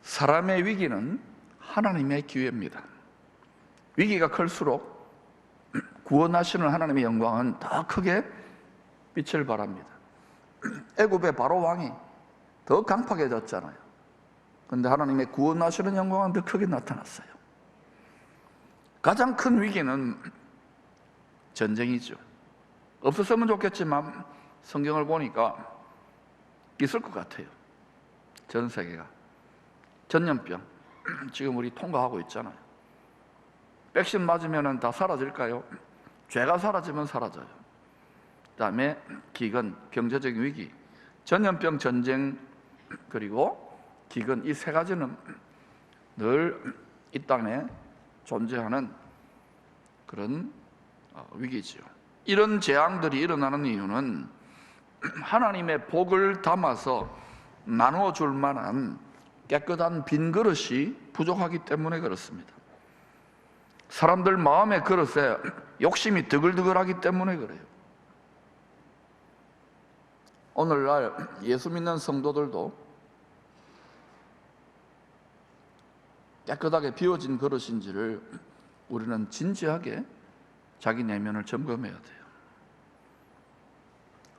사람의 위기는 하나님의 기회입니다. 위기가 클수록 구원하시는 하나님의 영광은 더 크게 빛을 발합니다. 애굽의 바로 왕이 더 강팍해졌잖아요. 그런데 하나님의 구원하시는 영광은 더 크게 나타났어요. 가장 큰 위기는 전쟁이죠. 없었으면 좋겠지만 성경을 보니까 있을 것 같아요. 전 세계가 전염병 지금 우리 통과하고 있잖아요. 백신 맞으면 다 사라질까요? 죄가 사라지면 사라져요. 그 다음에 기근, 경제적인 위기, 전염병, 전쟁, 그리고 기근, 이 세 가지는 늘 이 땅에 존재하는 그런 위기지요. 이런 재앙들이 일어나는 이유는 하나님의 복을 담아서 나누어 줄 만한 깨끗한 빈 그릇이 부족하기 때문에 그렇습니다. 사람들 마음의 그릇에 욕심이 드글드글하기 때문에 그래요. 오늘날 예수 믿는 성도들도 깨끗하게 비워진 그릇인지를 우리는 진지하게 자기 내면을 점검해야 돼요.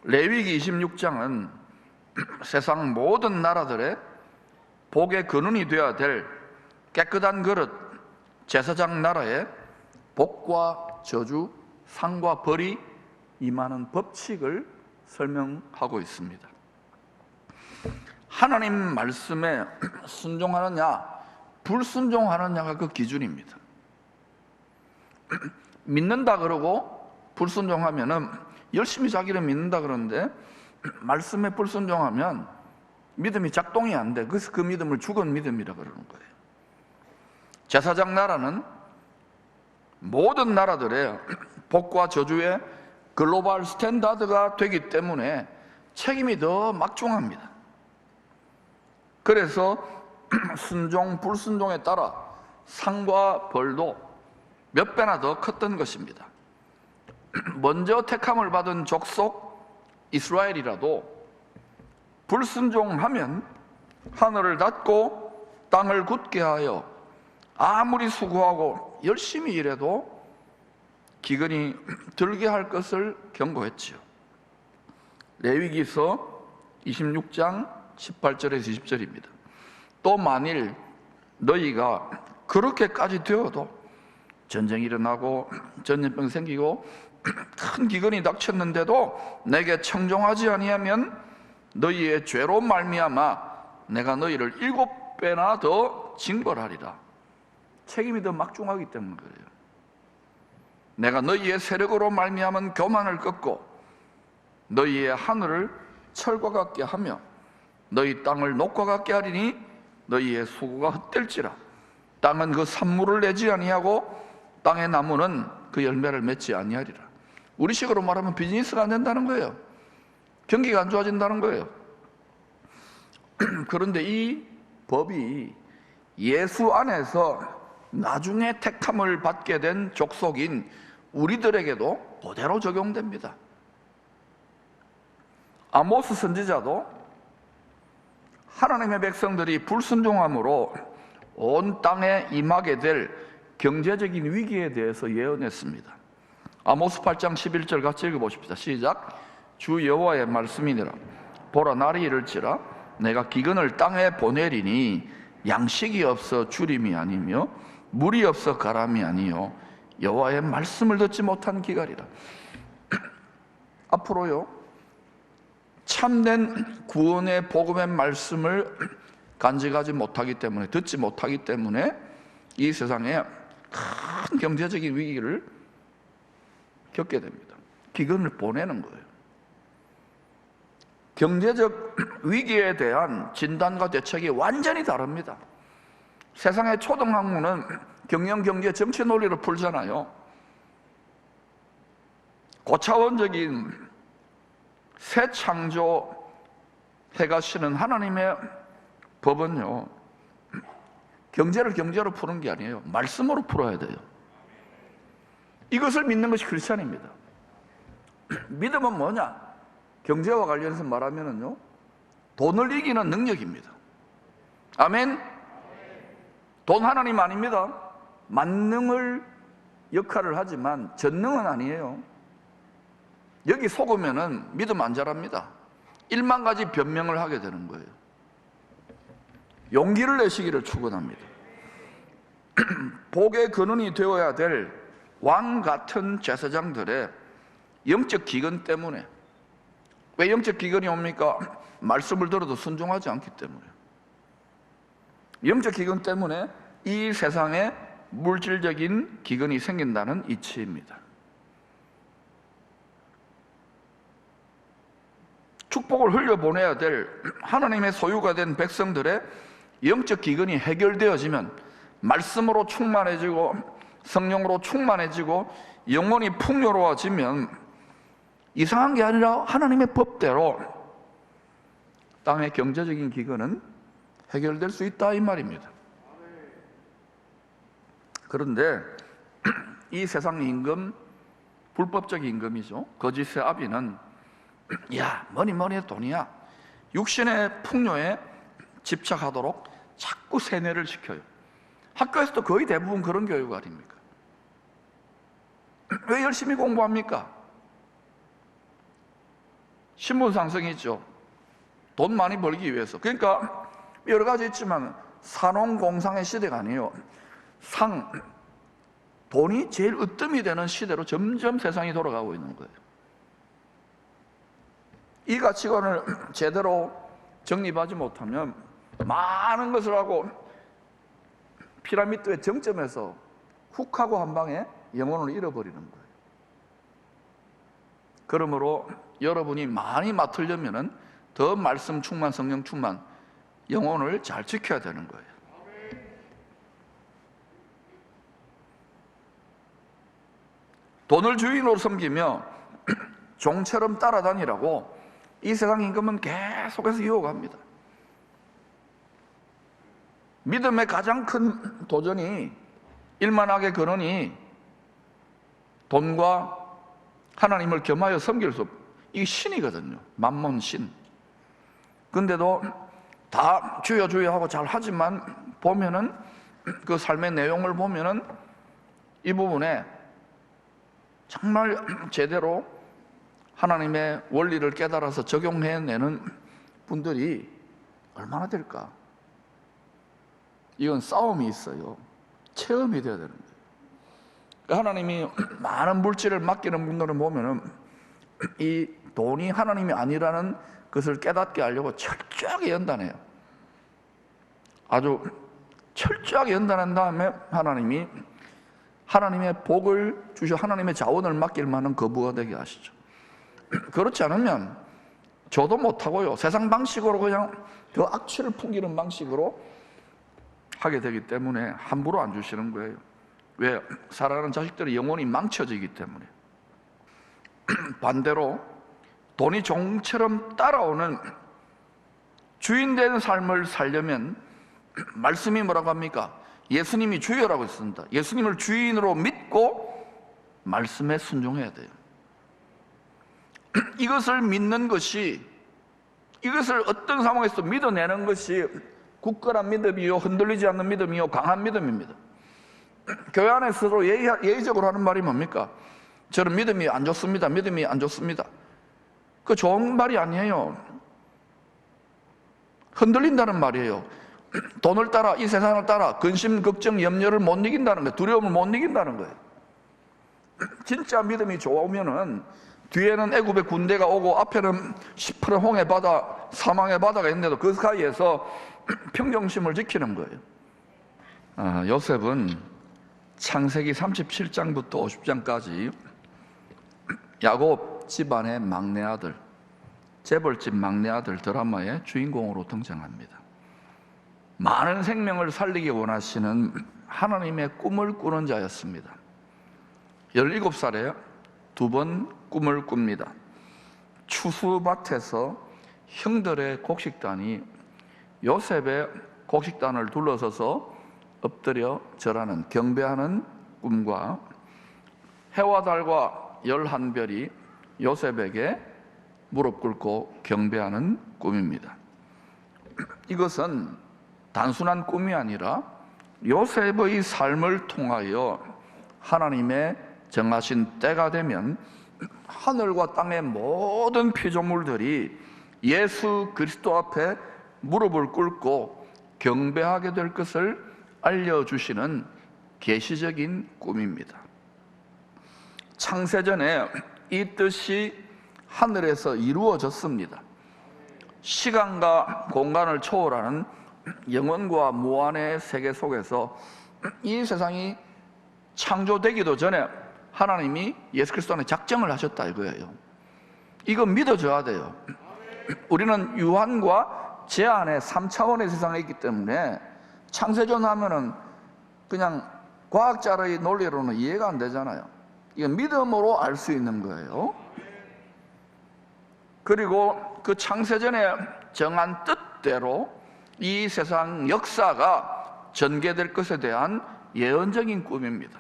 레위기 26장은 세상 모든 나라들의 복의 근원이 되어야 될 깨끗한 그릇, 제사장 나라의 복과 저주, 상과 벌이 임하는 법칙을 설명하고 있습니다. 하나님 말씀에 순종하느냐 불순종하느냐가 그 기준입니다. 믿는다 그러고 불순종하면은 열심히 자기를 믿는다 그러는데 말씀에 불순종하면 믿음이 작동이 안 돼. 그래서 그 믿음을 죽은 믿음이라 그러는 거예요. 제사장 나라는 모든 나라들의 복과 저주의 글로벌 스탠다드가 되기 때문에 책임이 더 막중합니다. 그래서 순종, 불순종에 따라 상과 벌도 몇 배나 더 컸던 것입니다. 먼저 택함을 받은 족속 이스라엘이라도 불순종하면 하늘을 닫고 땅을 굳게 하여 아무리 수고하고 열심히 일해도 기근이 들게 할 것을 경고했지요. 레위기서 26장 18절에서 20절입니다. 또 만일 너희가 그렇게까지 되어도 전쟁이 일어나고 전염병 생기고 큰 기근이 닥쳤는데도 내게 청종하지 아니하면 너희의 죄로 말미암아 내가 너희를 7배나 더 징벌하리라. 책임이 더 막중하기 때문에 그래요. 내가 너희의 세력으로 말미암은 교만을 꺾고 너희의 하늘을 철과 같게 하며 너희 땅을 녹과 같게 하리니 너희의 수고가 헛될지라. 땅은 그 산물을 내지 아니하고 땅의 나무는 그 열매를 맺지 아니하리라. 우리식으로 말하면 비즈니스가 안 된다는 거예요. 경기가 안 좋아진다는 거예요. 그런데 이 법이 예수 안에서 나중에 택함을 받게 된 족속인 우리들에게도 그대로 적용됩니다. 아모스 선지자도 하나님의 백성들이 불순종함으로 온 땅에 임하게 될 경제적인 위기에 대해서 예언했습니다. 아모스 8장 11절 같이 읽어보십시다. 시작. 주 여호와의 말씀이니라. 보라, 날이 이를지라 내가 기근을 땅에 보내리니 양식이 없어 주림이 아니며 물이 없어 가람이 아니요 여호와의 말씀을 듣지 못한 기갈이라. 앞으로요 참된 구원의 복음의 말씀을 간직하지 못하기 때문에, 듣지 못하기 때문에 이 세상에 큰 경제적인 위기를 겪게 됩니다. 기근을 보내는 거예요. 경제적 위기에 대한 진단과 대책이 완전히 다릅니다. 세상의 초등학문은 경영, 경제, 정치 논리로 풀잖아요. 고차원적인 새 창조해 가시는 하나님의 법은요 경제를 경제로 푸는 게 아니에요. 말씀으로 풀어야 돼요. 이것을 믿는 것이 크리스찬입니다. 믿음은 뭐냐? 경제와 관련해서 말하면은요 돈을 이기는 능력입니다. 아멘. 돈 하나님 아닙니다. 만능을 역할을 하지만 전능은 아니에요. 여기 속으면은 믿음 안 자랍니다. 1만 가지 변명을 하게 되는 거예요. 용기를 내시기를 축원합니다. 복의 근원이 되어야 될 왕 같은 제사장들의 영적 기근 때문에. 왜 영적 기근이 옵니까? 말씀을 들어도 순종하지 않기 때문에. 영적 기근 때문에 이 세상에 물질적인 기근이 생긴다는 이치입니다. 축복을 흘려보내야 될 하나님의 소유가 된 백성들의 영적 기근이 해결되어지면 말씀으로 충만해지고 성령으로 충만해지고 영혼이 풍요로워지면 이상한 게 아니라 하나님의 법대로 땅의 경제적인 기근은 해결될 수 있다 이 말입니다. 그런데 이 세상 임금, 불법적 임금이죠. 거짓의 아비는 야, 뭐니 해도 돈이야. 육신의 풍요에 집착하도록 자꾸 세뇌를 시켜요. 학교에서도 거의 대부분 그런 교육 아닙니까? 왜 열심히 공부합니까? 신분상승이죠. 돈 많이 벌기 위해서. 그러니까 여러 가지 있지만 산업공상의 시대가 아니에요. 돈이 제일 으뜸이 되는 시대로 점점 세상이 돌아가고 있는 거예요. 이 가치관을 제대로 정립하지 못하면 많은 것을 하고 피라미드의 정점에서 훅 하고 한 방에 영혼을 잃어버리는 거예요. 그러므로 여러분이 많이 맡으려면 더 말씀 충만, 성령 충만, 영혼을 잘 지켜야 되는 거예요. 돈을 주인으로 섬기며 종처럼 따라다니라고 이 세상 임금은 계속해서 유혹합니다. 믿음의 가장 큰 도전이 일만하게 근원이 돈과 하나님을 겸하여 섬길 수 없고 이게 신이거든요. 만몬 신. 근데도 다 주여 주여 하고 잘 하지만 보면은 그 삶의 내용을 보면은 이 부분에 정말 제대로 하나님의 원리를 깨달아서 적용해내는 분들이 얼마나 될까? 이건 싸움이 있어요. 체험이 돼야 되는 거예요. 하나님이 많은 물질을 맡기는 분들을 보면은 이 돈이 하나님이 아니라는 것을 깨닫게 하려고 철저하게 연단해요. 아주 철저하게 연단한 다음에 하나님이 하나님의 복을 주셔 하나님의 자원을 맡길 만한 거부가 되게 하시죠. 그렇지 않으면 저도 못하고요. 세상 방식으로 그냥 그 악취를 풍기는 방식으로 하게 되기 때문에 함부로 안 주시는 거예요. 왜? 사랑하는 자식들의 영혼이 망쳐지기 때문에. 반대로 돈이 종처럼 따라오는 주인 되는 삶을 살려면 말씀이 뭐라고 합니까? 예수님이 주여라고 했습니다. 예수님을 주인으로 믿고 말씀에 순종해야 돼요. 이것을 믿는 것이, 이것을 어떤 상황에서 믿어내는 것이 굳건한 믿음이요, 흔들리지 않는 믿음이요, 강한 믿음입니다. 교회 안에서도 예의적으로 하는 말이 뭡니까? 저는 믿음이 안 좋습니다. 믿음이 안 좋습니다. 그 좋은 말이 아니에요. 흔들린다는 말이에요. 돈을 따라, 이 세상을 따라 근심, 걱정, 염려를 못 이긴다는 거예요. 두려움을 못 이긴다는 거예요. 진짜 믿음이 좋으면은 뒤에는 애굽의 군대가 오고 앞에는 시퍼런 홍해 바다, 사망의 바다가 있는데도 그 사이에서 평정심을 지키는 거예요. 요셉은 창세기 37장부터 50장까지 야곱 집안의 막내 아들, 재벌집 막내 아들 드라마의 주인공으로 등장합니다. 많은 생명을 살리기 원하시는 하나님의 꿈을 꾸는 자였습니다. 17살에 2번 꿈을 꿉니다. 추수밭에서 형들의 곡식단이 요셉의 곡식단을 둘러서서 엎드려 절하는, 경배하는 꿈과 해와 달과 11별이 요셉에게 무릎 꿇고 경배하는 꿈입니다. 이것은 단순한 꿈이 아니라 요셉의 삶을 통하여 하나님의 정하신 때가 되면 하늘과 땅의 모든 피조물들이 예수 그리스도 앞에 무릎을 꿇고 경배하게 될 것을 알려주시는 계시적인 꿈입니다. 창세전에 이 뜻이 하늘에서 이루어졌습니다. 시간과 공간을 초월하는 영원과 무한의 세계 속에서 이 세상이 창조되기도 전에 하나님이 예수 그리스도 안에 작정을 하셨다 이거예요. 이거 믿어줘야 돼요. 우리는 유한과 제한의 3차원의 세상에 있기 때문에 창세전 하면은 그냥 과학자의 논리로는 이해가 안 되잖아요. 이건 믿음으로 알 수 있는 거예요. 그리고 그 창세전에 정한 뜻대로 이 세상 역사가 전개될 것에 대한 예언적인 꿈입니다.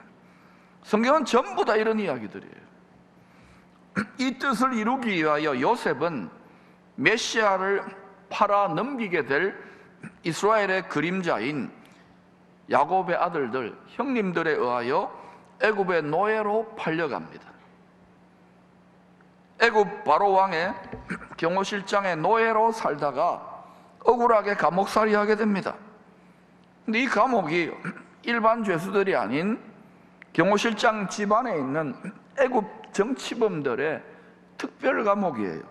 성경은 전부 다 이런 이야기들이에요. 이 뜻을 이루기 위하여 요셉은 메시아를 팔아 넘기게 될 이스라엘의 그림자인 야곱의 아들들, 형님들에 의하여 애굽의 노예로 팔려갑니다. 애굽 바로 왕의 경호실장의 노예로 살다가 억울하게 감옥살이 하게 됩니다. 근데 이 감옥이 일반 죄수들이 아닌 경호실장 집안에 있는 애굽 정치범들의 특별 감옥이에요.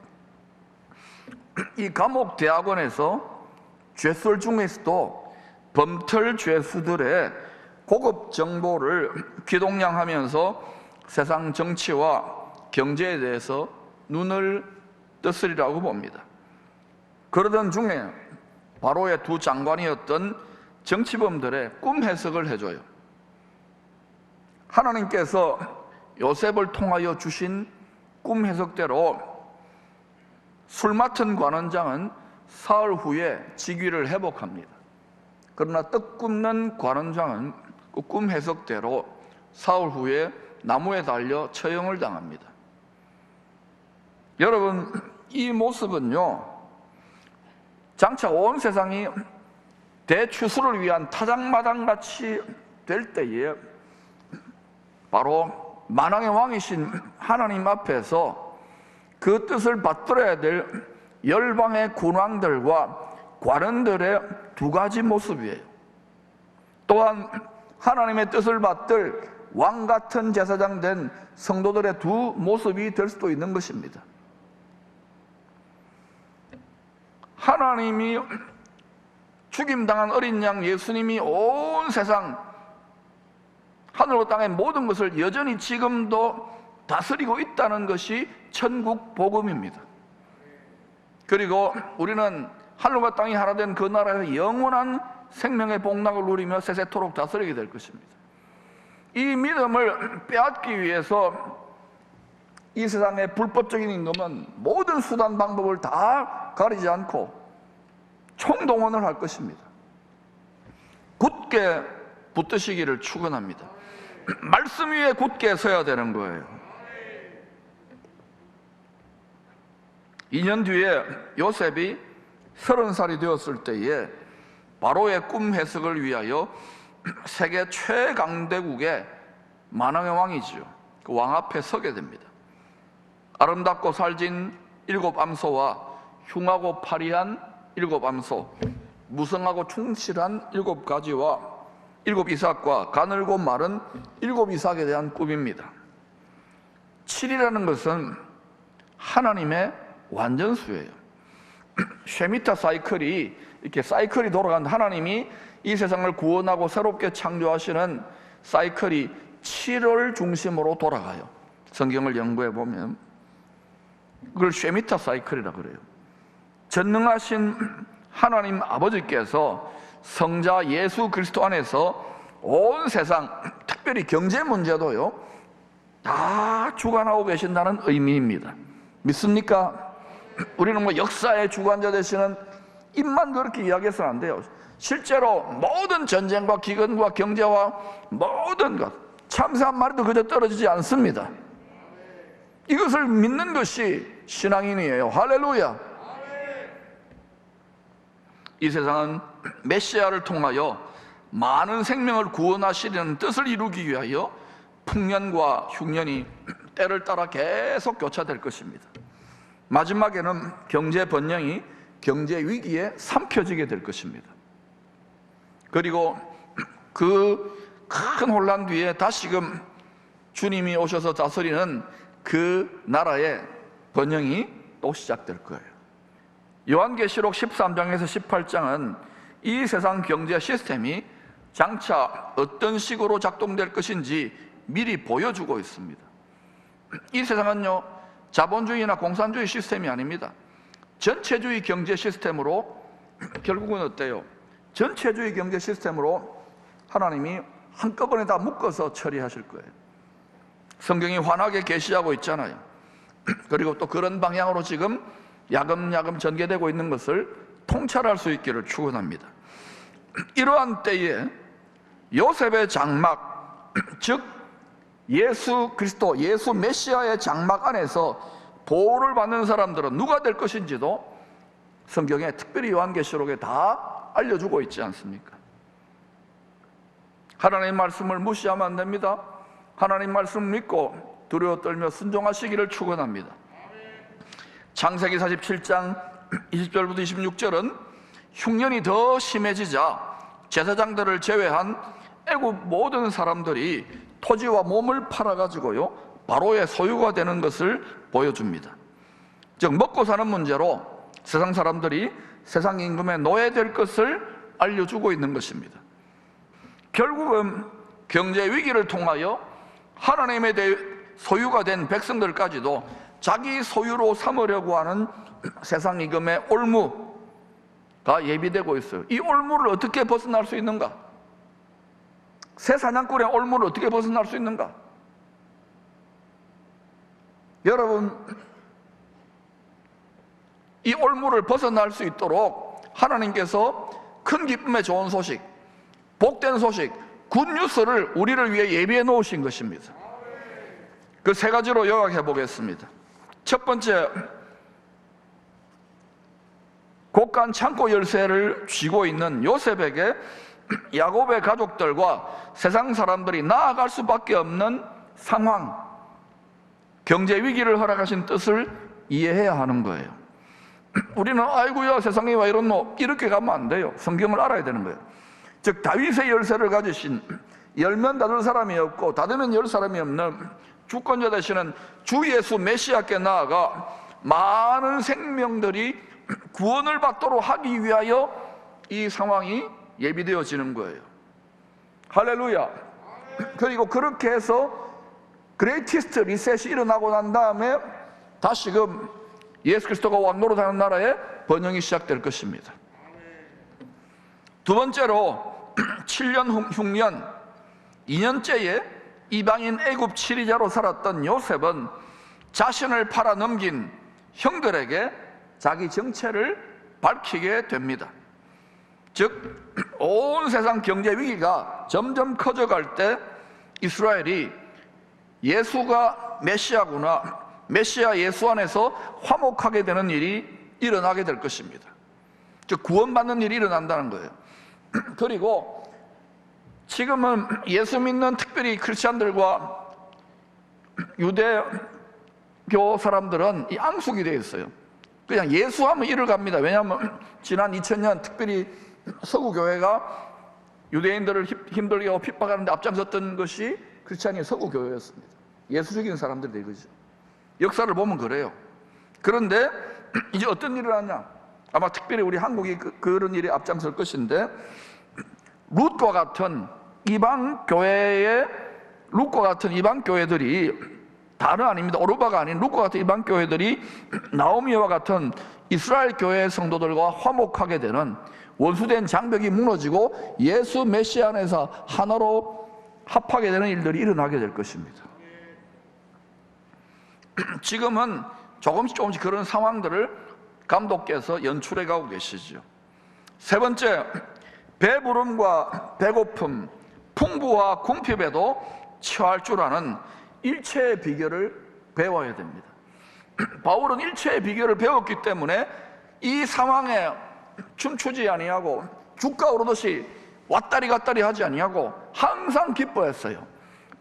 이 감옥 대학원에서 죄수들 중에서도 범털 죄수들의 고급 정보를 귀동냥하면서 세상 정치와 경제에 대해서 눈을 떴으리라고 봅니다. 그러던 중에 바로의 두 장관이었던 정치범들의 꿈 해석을 해줘요. 하나님께서 요셉을 통하여 주신 꿈 해석대로 술 맡은 관원장은 사흘 후에 직위를 회복합니다. 그러나 떡 굽는 관원장은 그 꿈 해석대로 사흘 후에 나무에 달려 처형을 당합니다. 여러분, 이 모습은요, 장차 온 세상이 대추수를 위한 타작마당같이 될 때에 바로 만왕의 왕이신 하나님 앞에서 그 뜻을 받들어야 될 열방의 군왕들과 관원들의 두 가지 모습이에요. 또한 하나님의 뜻을 받들 왕 같은 제사장 된 성도들의 두 모습이 될 수도 있는 것입니다. 하나님이 죽임당한 어린 양 예수님이 온 세상 하늘과 땅의 모든 것을 여전히 지금도 다스리고 있다는 것이 천국 복음입니다. 그리고 우리는 하늘과 땅이 하나 된 그 나라에서 영원한 생명의 복락을 누리며 세세토록 다스리게 될 것입니다. 이 믿음을 빼앗기 위해서 이 세상의 불법적인 임금은 모든 수단 방법을 다 가리지 않고 총동원을 할 것입니다. 굳게 붙드시기를 축원합니다. 말씀 위에 굳게 서야 되는 거예요. 2년 뒤에 요셉이 30살이 되었을 때에 바로의 꿈 해석을 위하여 세계 최강대국의 만왕의 왕이지요. 그 왕 앞에 서게 됩니다. 아름답고 살진 7 암소와 흉하고 파리한 7 암소, 무성하고 충실한 7 가지와 7 이삭과 가늘고 마른 7 이삭에 대한 꿈입니다. 7이라는 것은 하나님의 완전수예요. 쉐미타 사이클이 이렇게 사이클이 돌아가는, 하나님이 이 세상을 구원하고 새롭게 창조하시는 사이클이 7을 중심으로 돌아가요. 성경을 연구해 보면 그걸 쉐미타 사이클이라고 그래요. 전능하신 하나님 아버지께서 성자 예수 그리스도 안에서 온 세상, 특별히 경제 문제도요, 다 주관하고 계신다는 의미입니다. 믿습니까? 우리는 뭐 역사의 주관자 되시는 입만 그렇게 이야기해서는 안 돼요. 실제로 모든 전쟁과 기근과 경제와 모든 것, 참새 한 마리도 그저 떨어지지 않습니다. 이것을 믿는 것이 신앙인이에요. 할렐루야. 이 세상은 메시아를 통하여 많은 생명을 구원하시려는 뜻을 이루기 위하여 풍년과 흉년이 때를 따라 계속 교차될 것입니다. 마지막에는 경제 번영이 경제 위기에 삼켜지게 될 것입니다. 그리고 그 큰 혼란 뒤에 다시금 주님이 오셔서 다스리는 그 나라의 번영이 또 시작될 거예요. 요한계시록 13장에서 18장은 이 세상 경제 시스템이 장차 어떤 식으로 작동될 것인지 미리 보여주고 있습니다. 이 세상은요, 자본주의나 공산주의 시스템이 아닙니다. 전체주의 경제 시스템으로, 결국은 어때요? 전체주의 경제 시스템으로 하나님이 한꺼번에 다 묶어서 처리하실 거예요. 성경이 환하게 계시하고 있잖아요. 그리고 또 그런 방향으로 지금 야금야금 전개되고 있는 것을 통찰할 수 있기를 축원합니다. 이러한 때에 요셉의 장막, 즉 예수 그리스도, 예수 메시아의 장막 안에서 보호를 받는 사람들은 누가 될 것인지도 성경에, 특별히 요한계시록에 다 알려주고 있지 않습니까? 하나님의 말씀을 무시하면 안 됩니다. 하나님 말씀 믿고 두려워 떨며 순종하시기를 축원합니다. 창세기 47장 20절부터 26절은 흉년이 더 심해지자 제사장들을 제외한 애굽 모든 사람들이 토지와 몸을 팔아가지고요, 바로의 소유가 되는 것을 보여줍니다. 즉 먹고 사는 문제로 세상 사람들이 세상 임금의 노예될 것을 알려주고 있는 것입니다. 결국은 경제 위기를 통하여 하나님의 소유가 된 백성들까지도 자기 소유로 삼으려고 하는 세상 임금의 올무가 예비되고 있어요. 이 올무를 어떻게 벗어날 수 있는가? 새 사냥꾼의 올무를 어떻게 벗어날 수 있는가? 여러분, 이 올무를 벗어날 수 있도록 하나님께서 큰 기쁨의 좋은 소식, 복된 소식, 굿뉴스를 우리를 위해 예비해 놓으신 것입니다. 그 세 가지로 요약해 보겠습니다. 첫 번째, 곳간 창고 열쇠를 쥐고 있는 요셉에게 야곱의 가족들과 세상 사람들이 나아갈 수밖에 없는 상황, 경제 위기를 허락하신 뜻을 이해해야 하는 거예요. 우리는 아이고야 세상에 왜 이렇노, 이렇게 가면 안 돼요. 성경을 알아야 되는 거예요. 즉 다윗의 열쇠를 가지신, 열면 닫을 사람이 없고 닫으면 열 사람이 없는 주권자 되시는 주 예수 메시아께 나아가 많은 생명들이 구원을 받도록 하기 위하여 이 상황이 예비되어지는 거예요. 할렐루야. 그리고 그렇게 해서 그레이티스트 리셋이 일어나고 난 다음에 다시금 예수 그리스도가 왕노릇하는 나라의 번영이 시작될 것입니다. 두 번째로 7년 흉년 2년째에 이방인 애굽 치리자로 살았던 요셉은 자신을 팔아 넘긴 형들에게 자기 정체를 밝히게 됩니다. 즉 온 세상 경제 위기가 점점 커져갈 때 이스라엘이 예수가 메시아구나, 메시아 예수 안에서 화목하게 되는 일이 일어나게 될 것입니다. 즉 구원받는 일이 일어난다는 거예요. 그리고 지금은 예수 믿는 특별히 크리스찬들과 유대교 사람들은 이 앙숙이 되어 있어요. 그냥 예수하면 이를 갑니다. 왜냐하면 지난 2000년 특별히 서구교회가 유대인들을 힘들게 하고 핍박하는데 앞장섰던 것이 크리스찬이 서구교회였습니다. 예수 죽이는 사람들이 되거죠. 역사를 보면 그래요. 그런데 이제 어떤 일이 일어나냐, 아마 특별히 우리 한국이 그런 일이 앞장설 것인데, 룻과 같은 이방 교회의, 룻과 같은 이방 교회들이 다른 아닙니다. 오르바가 아닌 룻과 같은 이방 교회들이 나오미와 같은 이스라엘 교회의 성도들과 화목하게 되는, 원수된 장벽이 무너지고 예수 메시아 안에서 하나로 합하게 되는 일들이 일어나게 될 것입니다. 지금은 조금씩 그런 상황들을 감독께서 연출해 가고 계시죠. 세 번째, 배부름과 배고픔, 풍부와 궁핍에도 처할 줄 아는 일체의 비결을 배워야 됩니다. 바울은 일체의 비결을 배웠기 때문에 이 상황에 춤추지 아니하고 주가 오르듯이 왔다리 갔다리 하지 아니하고 항상 기뻐했어요.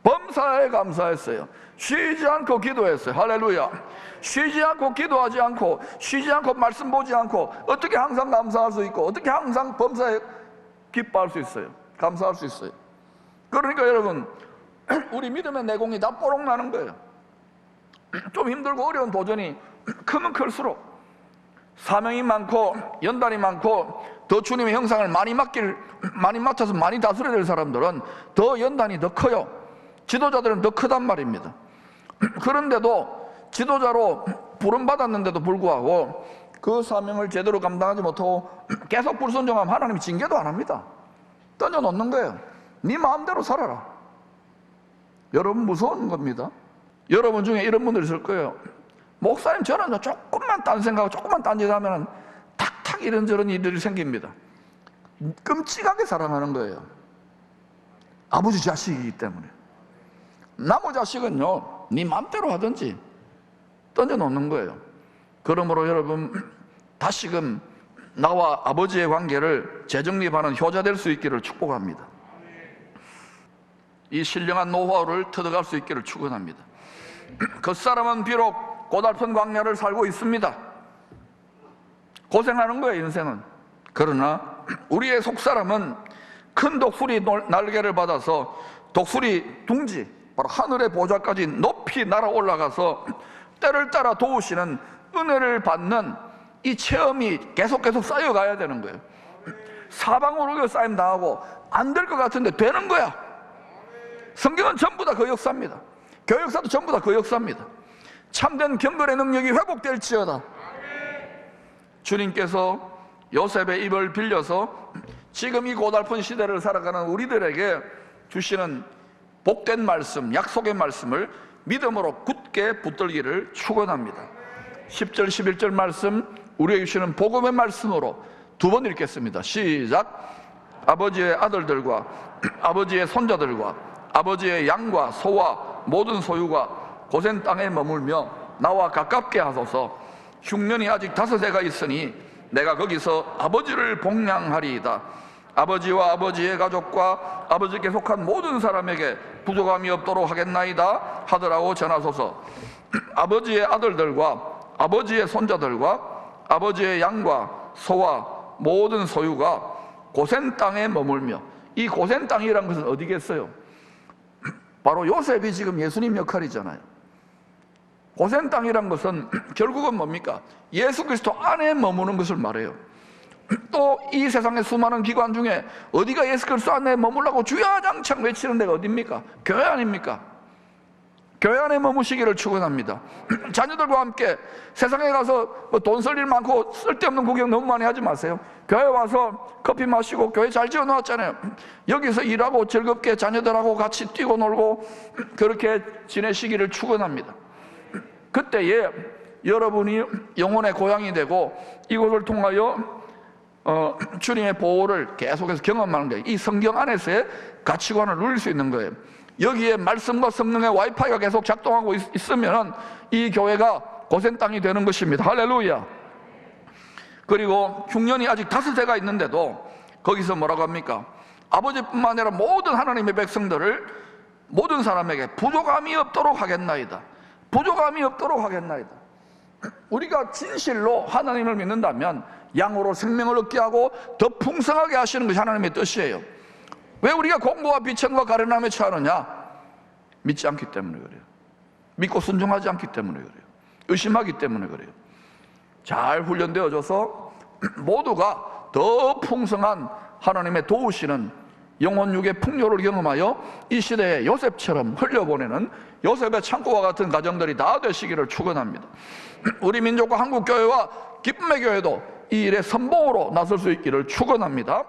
범사에 감사했어요. 쉬지 않고 기도했어요. 할렐루야. 쉬지 않고 기도하지 않고 쉬지 않고 말씀 보지 않고 어떻게 항상 감사할 수 있고 어떻게 항상 범사에 기뻐할 수 있어요? 감사할 수 있어요. 그러니까 여러분, 우리 믿음의 내공이 다 뽀록 나는 거예요. 좀 힘들고 어려운 도전이 크면 클수록 사명이 많고 연단이 많고 더 주님의 형상을 많이 맡아서 많이 다스려야 될 사람들은 더 연단이 더 커요. 지도자들은 더 크단 말입니다. 그런데도 지도자로 부름받았는데도 불구하고 그 사명을 제대로 감당하지 못하고 계속 불순종하면 하나님이 징계도 안 합니다. 던져놓는 거예요. 네 마음대로 살아라. 여러분, 무서운 겁니다. 여러분 중에 이런 분들이 있을 거예요. 목사님, 저는 조금만 딴 생각하고 조금만 딴짓하면 탁탁 이런저런 일들이 생깁니다. 끔찍하게 사랑하는 거예요. 아버지 자식이기 때문에. 나무 자식은요, 네 맘대로 하든지 던져놓는 거예요. 그러므로 여러분, 다시금 나와 아버지의 관계를 재정립하는 효자 될 수 있기를 축복합니다. 이 신령한 노하우를 터득할 수 있기를 축원합니다. 그 사람은 비록 고달픈 광야를 살고 있습니다. 고생하는 거예요, 인생은. 그러나 우리의 속사람은 큰 독수리 날개를 받아서 독수리 둥지, 바로 하늘의 보좌까지 높이 날아 올라가서 때를 따라 도우시는 은혜를 받는 이 체험이 계속 쌓여가야 되는 거예요. 사방으로 쌓임 당하고 안 될 것 같은데 되는 거야. 성경은 전부 다 그 역사입니다. 교회 역사도 전부 다 그 역사입니다. 참된 경건의 능력이 회복될지어다. 주님께서 요셉의 입을 빌려서 지금 이 고달픈 시대를 살아가는 우리들에게 주시는 복된 말씀, 약속의 말씀을 믿음으로 굳게 붙들기를 축원합니다. 10절 11절 말씀, 우리에게 주시는 복음의 말씀으로 두 번 읽겠습니다. 시작. 아버지의 아들들과 아버지의 손자들과 아버지의 양과 소와 모든 소유가 고센 땅에 머물며 나와 가깝게 하소서. 흉년이 아직 5해가 있으니 내가 거기서 아버지를 복량하리이다. 아버지와 아버지의 가족과 아버지께 속한 모든 사람에게 부족함이 없도록 하겠나이다 하더라고 전하소서. 아버지의 아들들과 아버지의 손자들과 아버지의 양과 소와 모든 소유가 고센 땅에 머물며, 이 고센 땅이란 것은 어디겠어요? 바로 요셉이 지금 예수님 역할이잖아요. 고센 땅이란 것은 결국은 뭡니까? 예수 그리스도 안에 머무는 것을 말해요. 또 이 세상의 수많은 기관 중에 어디가 예수 그리스도 안에 머물라고 주야장창 외치는 데가 어딥니까? 교회 아닙니까? 교회 안에 머무시기를 축원합니다. 자녀들과 함께 세상에 가서 돈 쓸 일 많고 쓸데없는 구경 너무 많이 하지 마세요. 교회 와서 커피 마시고, 교회 잘 지어놓았잖아요. 여기서 일하고 즐겁게 자녀들하고 같이 뛰고 놀고 그렇게 지내시기를 축원합니다. 그때에 여러분이 영혼의 고향이 되고 이곳을 통하여 주님의 보호를 계속해서 경험하는 거예요. 이 성경 안에서의 가치관을 누릴 수 있는 거예요. 여기에 말씀과 성령의 와이파이가 계속 작동하고 있으면 이 교회가 고센 땅이 되는 것입니다. 할렐루야. 그리고 흉년이 아직 5해가 있는데도 거기서 뭐라고 합니까? 아버지뿐만 아니라 모든 하나님의 백성들을 모든 사람에게 부족함이 없도록 하겠나이다. 부족함이 없도록 하겠나이다. 우리가 진실로 하나님을 믿는다면 양으로 생명을 얻게 하고 더 풍성하게 하시는 것이 하나님의 뜻이에요. 왜 우리가 공고와 비천과 가련함에 처하느냐? 믿지 않기 때문에 그래요. 믿고 순종하지 않기 때문에 그래요. 의심하기 때문에 그래요. 잘 훈련되어져서 모두가 더 풍성한 하나님의 도우시는 영혼 육의 풍요를 경험하여 이 시대에 요셉처럼 흘려보내는 요셉의 창고와 같은 가정들이 다 되시기를 축원합니다. 우리 민족과 한국교회와 기쁨의 교회도 이 일의 선봉으로 나설 수 있기를 축원합니다.